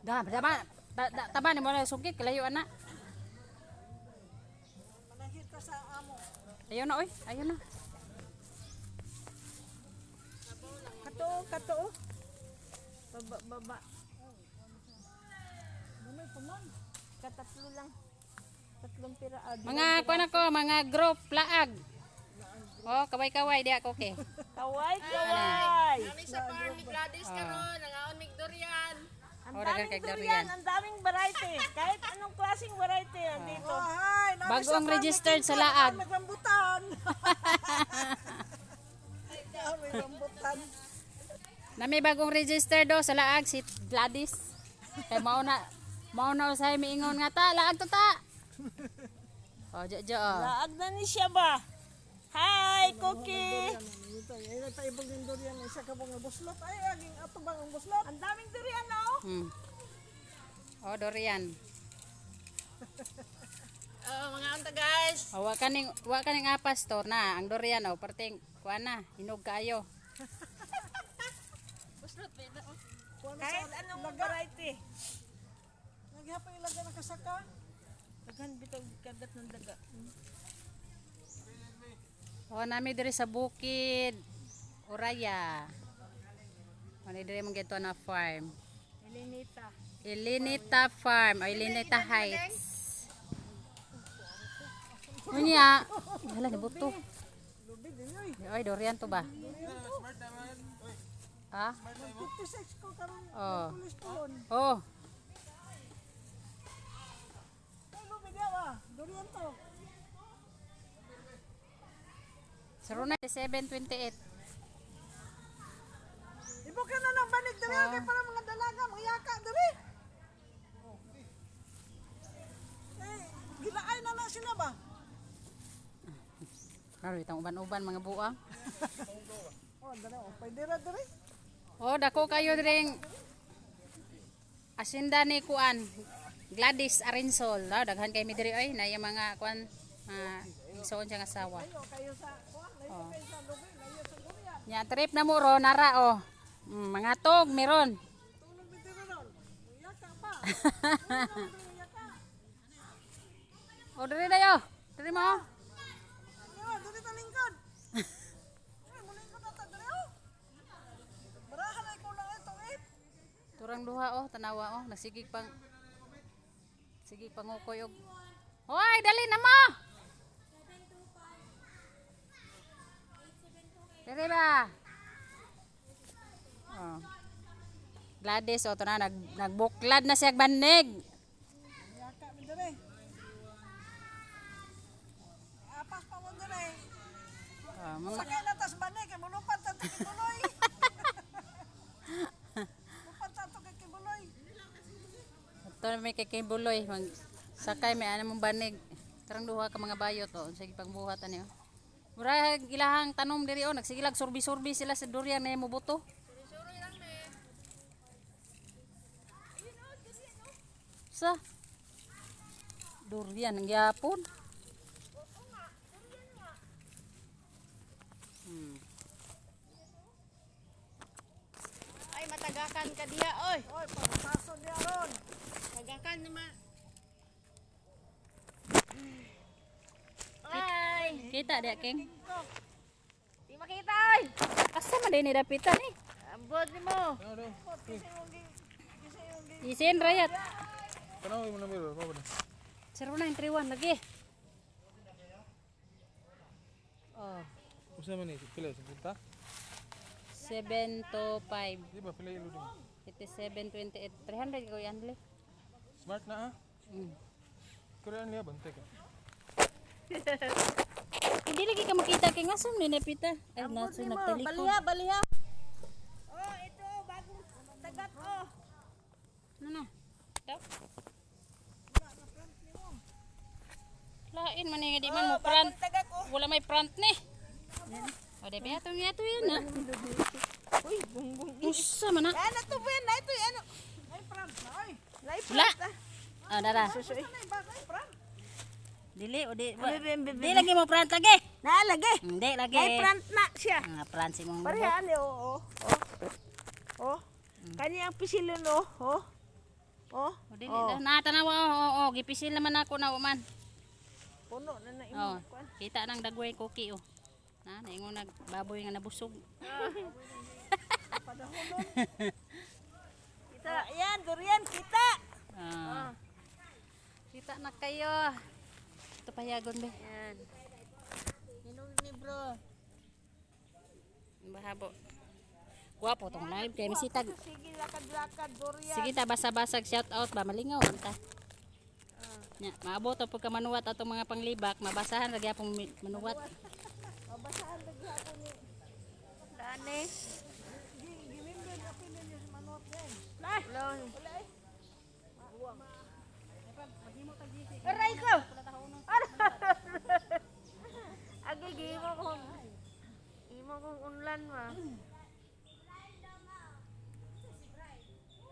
Taba ni mo na sungkit kalayo ana. Manahit ka sa amo. Ayun na oy, ayun na. Kato. Baba. Bumay paman. Katatlo lang. Tatlong pira. Mga kuan ako, mga group laag. Oh, kaway-kaway di ako ke. Kaway. Kami sa farm ni Gladys karon, nangaon mig durian. Ang Oh, daming dagan kay durian, ang daming variety. Kahit anong klaseng variety dito. Bagong registered sa laag. Rambutan. May rambutan. Na may bagong register do sa laag si Gladys. Kay mao na usay miingon nga ta laag to ta. Oh, jo. Laag na ni siya ba? Hi, Cookie. Ay nagtaibog ng durian isa ka bang buslot ay aging ato bang ang buslot. Ang daming durian oh. Oh, durian. Mga anta guys. Oh, wa kaning apas to na ang durian oh, perting kuan na, hinog kayo. Kahit anong variety. Naghapon ilaga na kasaka. Daghan bitaw kagat ng daga. Oh, nami diri sa bukid. Oraya. Mani diri mong gito na farm. Elinita. Ilinita Farm, o Ilinita Heights. Unya, hala ni buto. Ay, durian to ba? Ah? 56 ko karon. Oh. Pulis tulon. Oh, Ay lubi dia ba? Durian to. saruna 728. Ibo ka na ng banig diri kay para mga dalaga mga yaka diri. Ginaay na lang sila ba? Naroy itang uban-uban mga buang. Oh, dali oh, pwede ra diri. Oh, dako kayo diring asinda ni kuan. Gladys Arinsol. Daghan kay mi diri ay na yung mga kuan isoon siyang asawa. Ayo kayo sa kuan, layo kayo sa lubi, layo sa durian. Nya trip na mo ro nara oh. Mga tog meron. Tulog mi diri ron. Yaka pa. Oh, diri dayo. Diri mo. Ayo, diri ta lingkod. Ay, mulingkod na ta diri oh. Barahan ay ko lang ito eh. Turang duha oh, tanawa oh, nasigig pangukoy og. Hoy, dali na mo. Dali ba? Oh. Gladys oh, to na nagbuklad na siya banig. Yaka mi diri. Apas pa mo diri. Oh, mga Sakay na tas bani kay mulupat ta kay buloy. Lupat ta to kay buloy. ito na may kikibuloy, sakay may anong banig. Tarang duha ka mga bayo to, sige pangbuhat ani oh. Murag ilahang tanom diri oh, nagsigilag surbi-surbi sila sa durian na mo buto. Sa durian ang yapon. Ay matagakan ka diha oy. Oy, paso di aron. Tagakan naman. Kita dia king. Di makita oy. Asa man din ni dapitan eh. Ambot nimo. Isin rayat. Kenapa mo na meron? Mo ba? 0931 lagi. Oh, Usa man ni pila sa punta? 7 to 5. Di ba pila ilo din? 8728 300 ko yan li. Smart na ha? Mm. Kuran liya bantay ka. Hindi lagi ka makita kay ngasum ni napita. Ay naso nagtalikod. Baliha. Oh, ito bagong tagat oh. Ano na? Daw. Lain man nga di man mo front. Tagak oh. Wala may front ni. O de beato nga to yan na. Uy, bungbong. Usa man na. Ano to ben? Na ito ano? Ay pram na oy. Life Wala. Ah, dara. Susoy. Ay bagay pram. Dili o di. Bebe. Di lagi mo front lagi. Nalagi. Hindi lagi. Ay front na siya. Front si mong. Parehan oh. Oh. Kanya ang pisilon oh. Oh. Oh, O dili na tanawa oo, gipisil naman ako na man. puno na na imo. Oh, kita nang dagway cookie oh. Na naingon nagbaboy nga nabusog. Kita, yan, durian, kita. Ah. Kita na kayo. Ito payagon be. Yan. Hinog ni bro. Bahabo. Guwapo tong live kay misitag. Sige, lakad-lakad, durian. Sige ta basa-basag shout out ba malingaw ta. Nya, maabot pag ka manuwat atong mga panglibak, mabasahan ra gyapon manuwat. Mabasahan lagi ako ni Dani. Gimimbe na pinin niyo si Manot yan. Lah. Aray ko. Agi gimo kong unlan ma.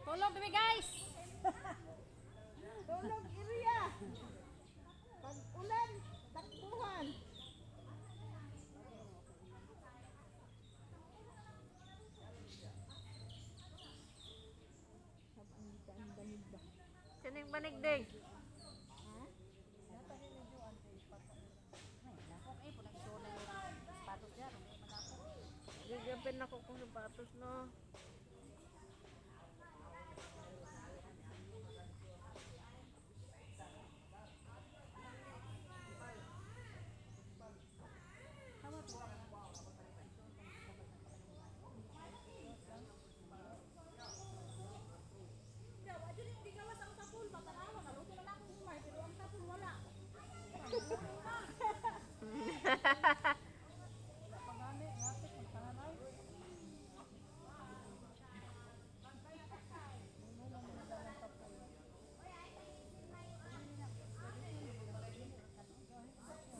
Tulog kami guys. Tulog iriya. Pag ulan, takbuhan. Sining banigdig. Gagapin ako kung sapatos no.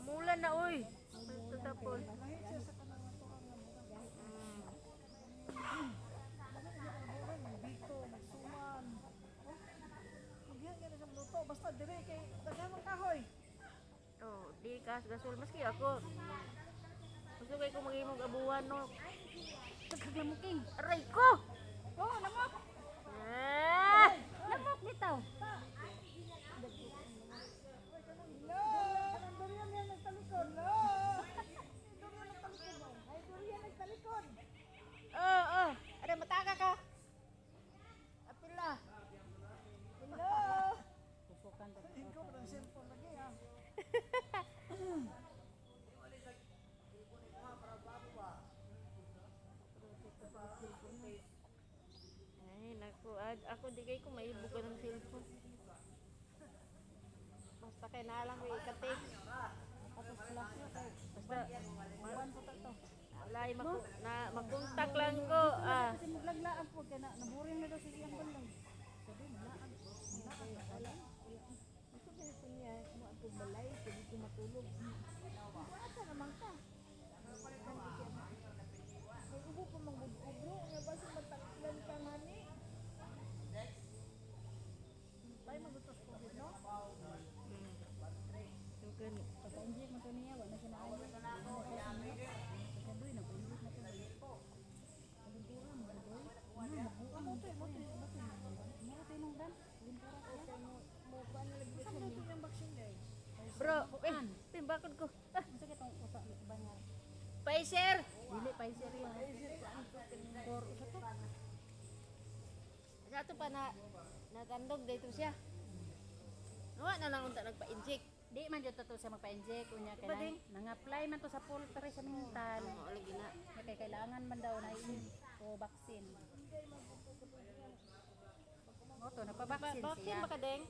Mulan na uy. Tatapon. Basta dire kay daghan man kahoy. Oh, di kas gasol maski ako. Gusto kay ko magimog abuhan no. Taglamuking. Aray ko. Oh, lamok. Ah! Lamok bitaw. No, durian yan nagtalikod. No. Durian nagtalikod. Ay, durian nagtalikod. Oh. Ada mataka ka. Apila. Hello. Pusukan to. Ikaw pa ng cellphone lagi ha. Ay, naku, ako di kay ko maibugan ng cellphone. Basta kay nalang ko ikatik. Tapos plus na kay. Basta maban po to. Alay makontak lang ko. Kasi maglaglaan po kay naburing na daw sa iyang balay. Gusto ko ito niya, kung ako balay, pwede ko matulog. Asa naman ka? May ubo pa mang budubro, nga ba sa mataklan ka mani? Tayo magutos ko din, no? Pagka-inject mo to niya, wala siya naayon. Pagkadoy na inject na to. Alintura mo doy. Ano to, mo to. Mo to nung dan. Alintura siya. Mo pa na lagi sa mga yung vaccine guys. Bro, timbakod ko. Unsa kitong usa ni bangal? Pfizer! Dili pa seryo. Kor usa to. Sa ito pa na natandog dito siya. Nawa na lang unta nagpa-inject. Di man jud to siya magpa-inject unya kay nang-apply man to sa poultry sa mental. Oo, lagi na. Kay kailangan man daw na o vaccine. O to napa-vaccine Bakit siya. makadeng?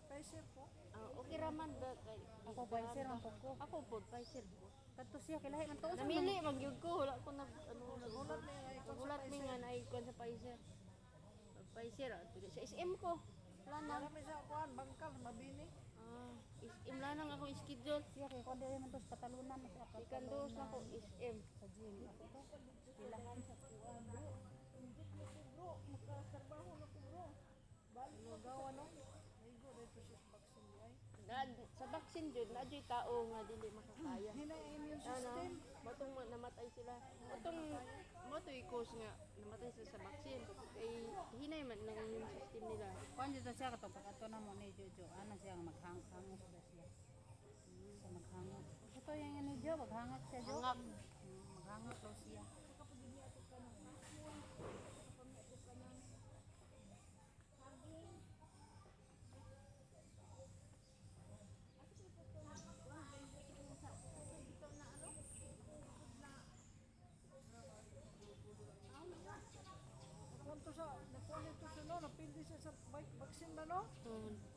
Pfizer po. Okay raman ba? Ako Pfizer ang ko. Ako po, Pfizer. Kadto siya kay lahi man to. Namili, magyug ko. Wala ko nagulat mi nga na icon sa Pfizer. Pfizer, sa SM ko. Wala na. Marami sa kuan, bangkal, mabini. SM lang ang ako schedule. Siya kay kon dili man to sa Katalunan mas ako. Ikan dos na ako SM. Sa gym ako to. Pilahan sa kuan bro. Bro, makatrabaho na ko bro. Balik mo gawa no? Ay go, dito siya sa vaccine ay. Sa vaccine jud na jud tao nga dili makakaya. Hina immune Ano? system. Matong namatay sila. Matong to i-cause nga namatay siya sa vaccine. Kay hinay man ng immune system nila. Kuan dito siya kato pag ato na mo ni Jojo, ana siya nga maghangos ba siya. Sa maghangos. Ito yung ano Jo, maghangos siya Jo. Hangak. Maghangos daw siya. Nakuha to sa no, napindi siya sa vaccine ba no? Mm.